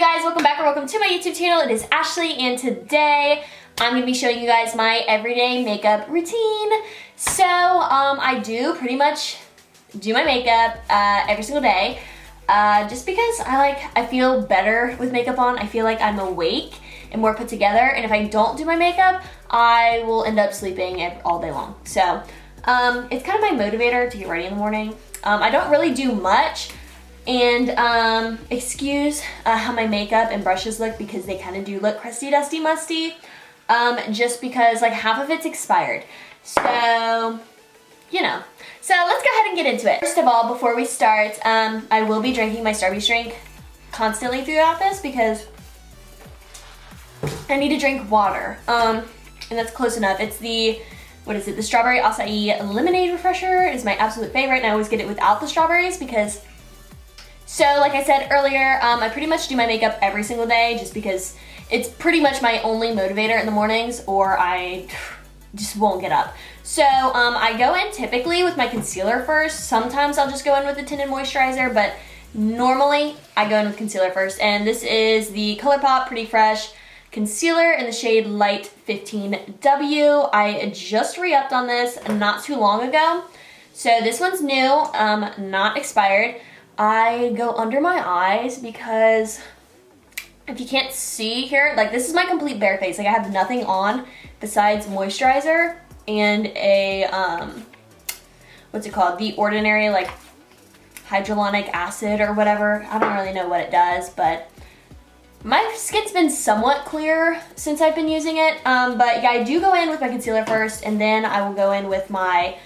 guys, welcome back or welcome to my YouTube channel. It is Ashley and today I'm going to be showing you guys my everyday makeup routine. So I do pretty much do my makeup every single day just because I feel better with makeup on. I feel like I'm awake and more put together, and if I don't do my makeup I will end up sleeping all day long. So it's kind of my motivator to get ready in the morning. I don't really do much. And excuse how my makeup and brushes look because they kind of do look crusty, dusty, musty, just because like half of it's expired. So, you know. So let's go ahead and get into it. First of all, before we start, I will be drinking my Starbucks drink constantly throughout this because I need to drink water. And that's close enough. It's the, what is it? The Strawberry Acai Lemonade Refresher is my absolute favorite, and I always get it without the strawberries because, so like I said earlier, I pretty much do my makeup every single day just because it's pretty much my only motivator in the mornings or I just won't get up. So I go in typically with my concealer first. Sometimes I'll just go in with the tinted moisturizer, but normally I go in with concealer first. And this is the ColourPop Pretty Fresh Concealer in the shade Light 15W. I just re-upped on this not too long ago. So this one's new, not expired. I go under my eyes because if you can't see here, like this is my complete bare face. Like I have nothing on besides moisturizer and a, what's it called? The Ordinary like hyaluronic acid or whatever. I don't really know what it does, but my skin's been somewhat clear since I've been using it. But yeah, I do go in with my concealer first and then I will go in with my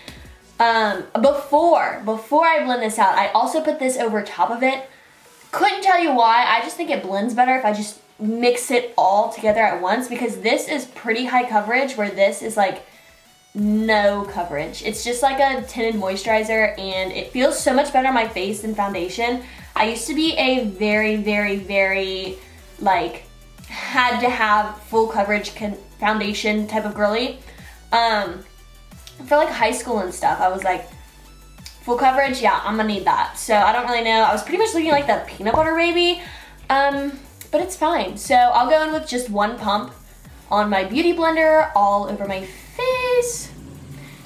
before I blend this out, I also put this over top of it. Couldn't tell you why. I just think it blends better if I just mix it all together at once because this is pretty high coverage where this is like no coverage. It's just like a tinted moisturizer and it feels so much better on my face than foundation. I used to be a very like had to have full coverage foundation type of girly. For like high school and stuff, I was like, full coverage, yeah, I'm gonna need that. So I don't really know. I was pretty much looking like the peanut butter baby, but it's fine. So I'll go in with just one pump on my beauty blender, all over my face,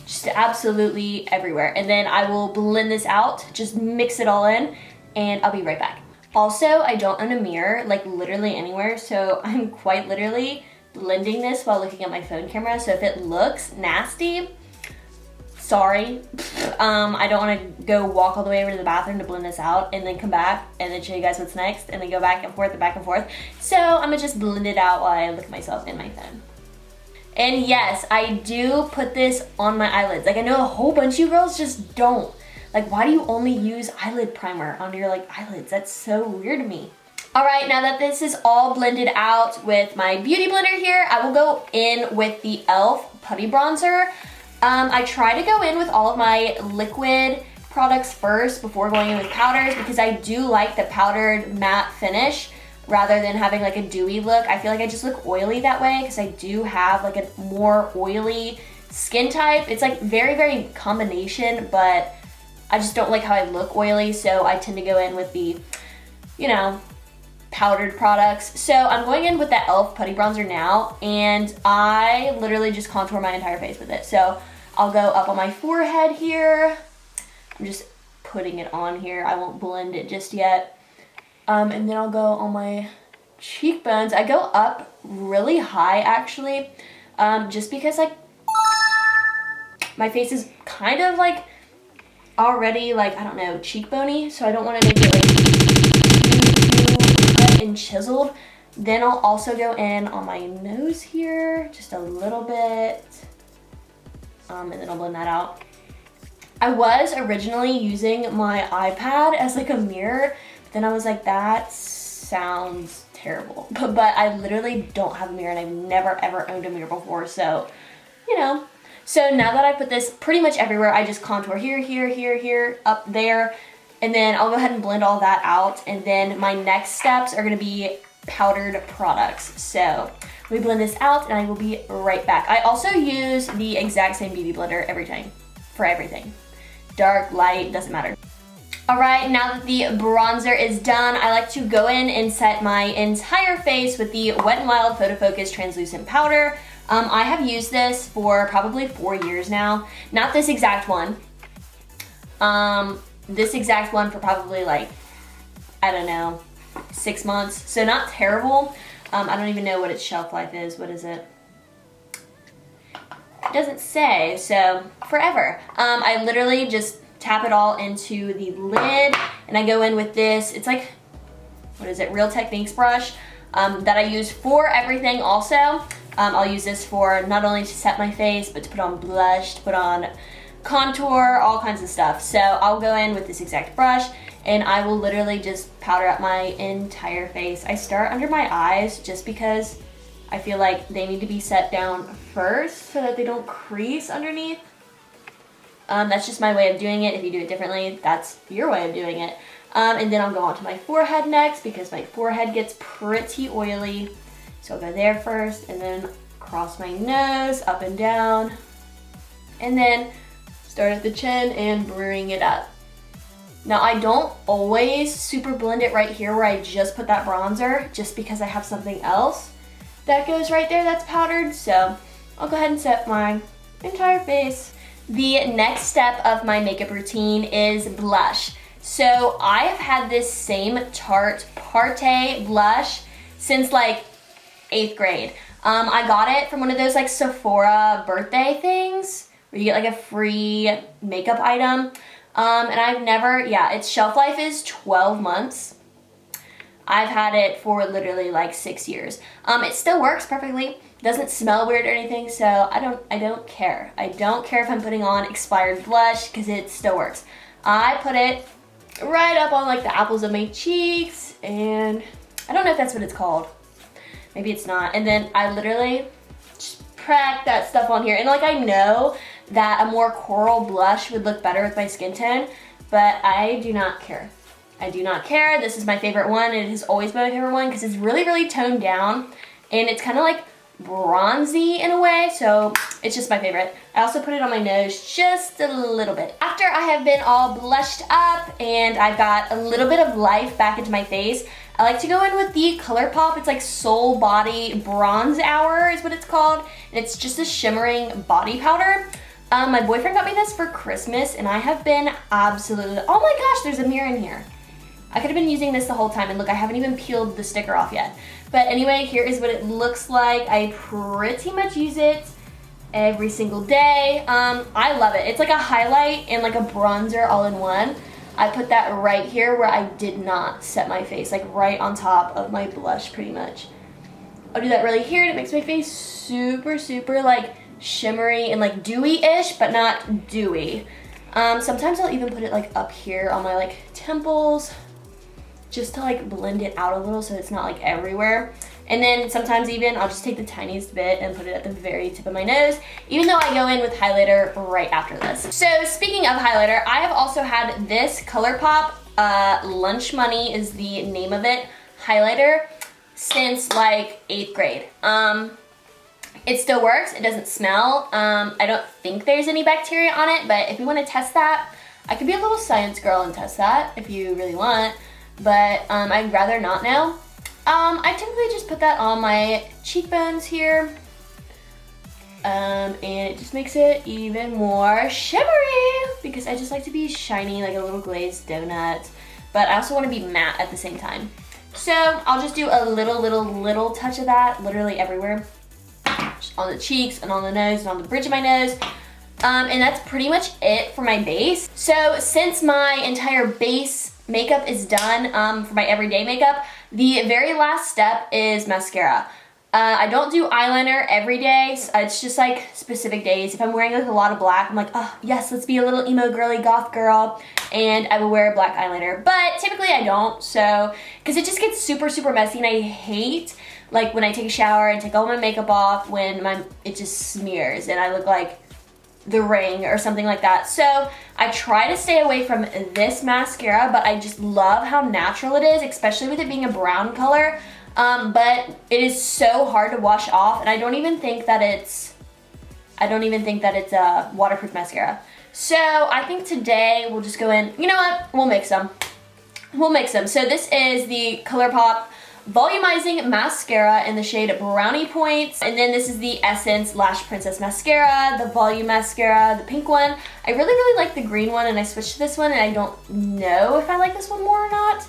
just absolutely everywhere. And then I will blend this out, just mix it all in, and I'll be right back. Also, I don't own a mirror, like literally anywhere, so I'm quite literally blending this while looking at my phone camera. So if it looks nasty, sorry. I don't want to go walk all the way over to the bathroom to blend this out and then come back and then show you guys what's next and then go back and forth and back and forth. So I'm gonna just blend it out while I look at myself in my phone. And yes, I do put this on my eyelids. Like I know a whole bunch of you girls just don't. Like why do you only use eyelid primer on your like eyelids? That's so weird to me. All right, now that this is all blended out with my beauty blender here, I will go in with the e.l.f. Putty Bronzer. I try to go in with all of my liquid products first before going in with powders because I do like the powdered matte finish rather than having like a dewy look. I feel like I just look oily that way because I do have like a more oily skin type. It's like very combination, but I just don't like how I look oily, so I tend to go in with the, you know, powdered products. So I'm going in with that e.l.f. Putty Bronzer now, and I literally just contour my entire face with it. So I'll go up on my forehead here. I'm just putting it on here. I won't blend it just yet. And then I'll go on my cheekbones. I go up really high actually, just because like my face is kind of like already like, I don't know, cheekbony, so I don't want to make it like and chiseled. Then I'll also go in on my nose here, just a little bit, and then I'll blend that out. I was originally using my iPad as like a mirror, but then I was like, that sounds terrible. But I literally don't have a mirror and I've never ever owned a mirror before, so, you know. So now that I put this pretty much everywhere, I just contour here, up there, and then I'll go ahead and blend all that out, and then my next steps are gonna be powdered products. So we blend this out and I will be right back. I also use the exact same beauty blender every time for everything. Dark, light, doesn't matter. Alright, now that the bronzer is done, I like to go in and set my entire face with the Wet n Wild Photo Focus Translucent Powder. I have used this for probably 4 years now. Not this exact one. This exact one for probably like, I don't know, 6 months. So not terrible. I don't even know what its shelf life is. What is it? It doesn't say, so forever. I literally just tap it all into the lid, and I go in with this. It's like, what is it? Real Techniques brush that I use for everything also. I'll use this for not only to set my face, but to put on blush, to put on contour, all kinds of stuff. So I'll go in with this exact brush, and I will literally just powder up my entire face. I start under my eyes just because I feel like they need to be set down first so that they don't crease underneath. That's just my way of doing it. If you do it differently, that's your way of doing it. And then I'll go on to my forehead next because my forehead gets pretty oily. So I'll go there first and then cross my nose up and down. And then start at the chin and bring it up. Now I don't always super blend it right here where I just put that bronzer, just because I have something else that goes right there that's powdered. So I'll go ahead and set my entire face. The next step of my makeup routine is blush. So I have had this same Tarte Parte blush since like 8th grade. I got it from one of those like Sephora birthday things where you get like a free makeup item. And I've never, its shelf life is 12 months. I've had it for literally like 6 years. It still works perfectly. Doesn't smell weird or anything, so I don't care. I don't care if I'm putting on expired blush because it still works. I put it right up on like the apples of my cheeks, and I don't know if that's what it's called. Maybe it's not. And then I literally just crack that stuff on here. And like I know that a more coral blush would look better with my skin tone, but I do not care. I do not care. This is my favorite one. It has always been my favorite one because it's really, really toned down, and it's kind of like bronzy in a way, so it's just my favorite. I also put it on my nose just a little bit. After I have been all blushed up and I've got a little bit of life back into my face, I like to go in with the ColourPop. It's like Soul Body Bronze Hour is what it's called, and it's just a shimmering body powder. My boyfriend got me this for Christmas, and I have been absolutely, oh my gosh, there's a mirror in here. I could have been using this the whole time, and look, I haven't even peeled the sticker off yet. But anyway, here is what it looks like. I pretty much use it every single day. I love it. It's like a highlight and like a bronzer all in one. I put that right here where I did not set my face, like right on top of my blush pretty much. I'll do that really here, and it makes my face super, super like shimmery and like dewy-ish, but not dewy. Sometimes I'll even put it like up here on my like temples, just to like blend it out a little so it's not like everywhere. And then sometimes even I'll just take the tiniest bit and put it at the very tip of my nose, even though I go in with highlighter right after this. So speaking of highlighter, I have also had this ColourPop Lunch Money is the name of it, highlighter, since like 8th grade. It still works, it doesn't smell. I don't think there's any bacteria on it, but if you want to test that, I could be a little science girl and test that if you really want. But I'd rather not now. I typically just put that on my cheekbones here. And it just makes it even more shimmery because I just like to be shiny like a little glazed donut. But I also want to be matte at the same time. So I'll just do a little touch of that literally everywhere. Just on the cheeks and on the nose and on the bridge of my nose. And that's pretty much it for my base. So since my entire base makeup is done for my everyday makeup, the very last step is mascara. I don't do eyeliner every day. It's just like specific days. If I'm wearing like a lot of black, I'm like, oh yes, let's be a little emo girly goth girl, and I will wear black eyeliner. But typically I don't, so, because it just gets super, super messy, and I hate like when I take a shower and take all my makeup off when it just smears and I look like The Ring or something like that. So I try to stay away from this mascara, but I just love how natural it is, especially with it being a brown color. But it is so hard to wash off, and I don't even think that it's a waterproof mascara. So I think today we'll just go in, you know what, we'll mix them. So this is the ColourPop Volumizing Mascara in the shade Brownie Points. And then this is the Essence Lash Princess Mascara, the Volume Mascara, the pink one. I really like the green one, and I switched to this one, and I don't know if I like this one more or not.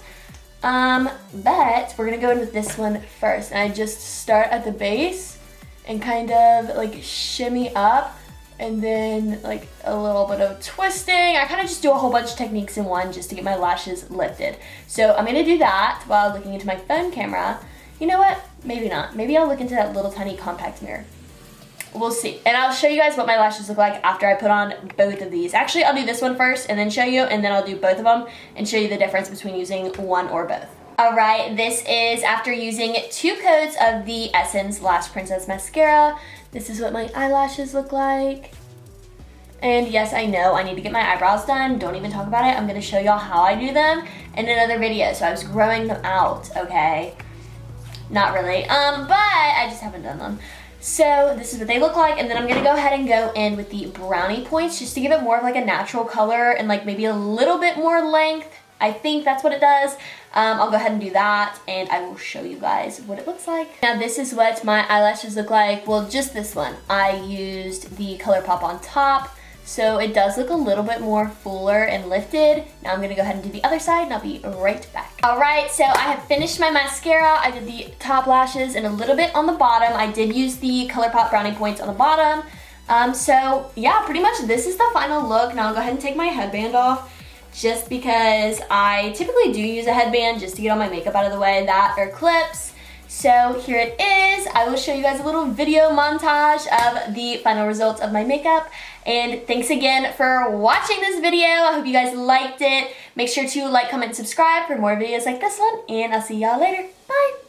But we're gonna go in with this one first. And I just start at the base and kind of like shimmy up, and then like a little bit of twisting. I kind of just do a whole bunch of techniques in one just to get my lashes lifted. So I'm gonna do that while looking into my phone camera. You know what? Maybe not. Maybe I'll look into that little tiny compact mirror. We'll see. And I'll show you guys what my lashes look like after I put on both of these. Actually, I'll do this one first and then show you, and then I'll do both of them and show you the difference between using one or both. Alright, this is after using 2 coats of the Essence Lash Princess Mascara. This is what my eyelashes look like. And yes, I know I need to get my eyebrows done. Don't even talk about it. I'm going to show y'all how I do them in another video. So I was growing them out, okay? Not really. But I just haven't done them. So this is what they look like, and then I'm gonna go ahead and go in with the Brownie Points just to give it more of like a natural color and like maybe a little bit more length. I think that's what it does. I'll go ahead and do that, and I will show you guys what it looks like. Now this is what my eyelashes look like. Well, just this one. I used the ColourPop on top, so it does look a little bit more fuller and lifted. Now I'm gonna go ahead and do the other side, and I'll be right back. All right, so I have finished my mascara. I did the top lashes and a little bit on the bottom. I did use the ColourPop Brownie Points on the bottom. So yeah, pretty much this is the final look. Now I'll go ahead and take my headband off, just because I typically do use a headband just to get all my makeup out of the way, that or clips. So here it is. I will show you guys a little video montage of the final results of my makeup. And thanks again for watching this video. I hope you guys liked it. Make sure to like, comment, and subscribe for more videos like this one, and I'll see y'all later. Bye!